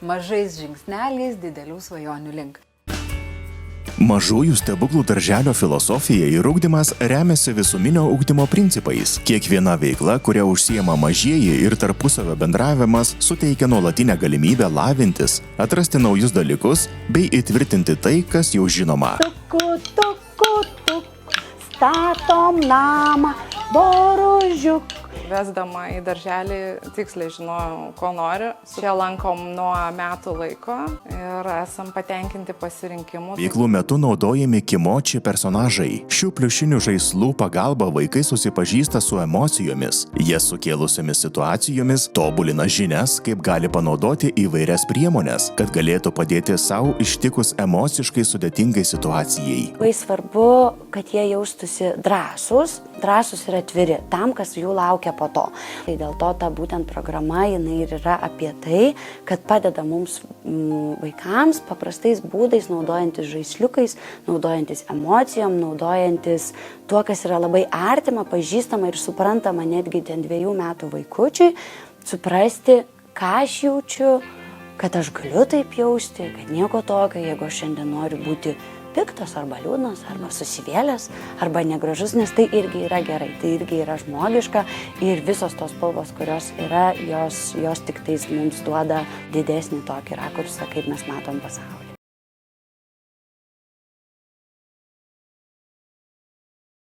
Mažais žingsneliais didelių svajonių link. Mažųjų stebuklų darželio filosofija ir ugdymas remiasi visuminio ugdymo principais. Kiekviena veikla, kuria užsiema mažieji ir tarpusavio bendravimas, suteikia nuolatinę galimybę lavintis, atrasti naujus dalykus bei įtvirtinti tai, kas jau žinoma. Statom namą, boružiuk. Vesdama į darželį tiksliai žinojau, ko noriu. Čia lankom nuo metų laiko ir esam patenkinti pasirinkimu. Veiklų metu naudojami kimoči personažai. Šių pliušinių žaislų pagalba vaikai susipažįsta su emocijomis. Jas sukėlusiomis situacijomis tobulina žinias, kaip gali panaudoti įvairias priemones, kad galėtų padėti savo ištikus emociškai sudėtingai situacijai. Labai svarbu, kad jie jaustųsi drąsūs ir atviri tam, kas jų laukia po to. Tai dėl to ta būtent programa jinai ir yra apie tai, kad padeda mums vaikams paprastais būdais, naudojantis žaisliukais, naudojantis emocijom, naudojantis tuo, kas yra labai artima, pažįstama ir suprantama netgi 2 metų vaikučiui, suprasti, ką aš jaučiu, kad aš galiu taip jausti, kad nieko tokio, jeigu aš šiandien noriu būti piktas arba liūdnas, arba susivėlęs, arba negražus, nes tai irgi yra gerai, tai irgi yra žmogiška ir visos tos spalvos, kurios yra, jos tik tais mums duoda didesnį tokį rakursą, kaip mes matom pasaulį.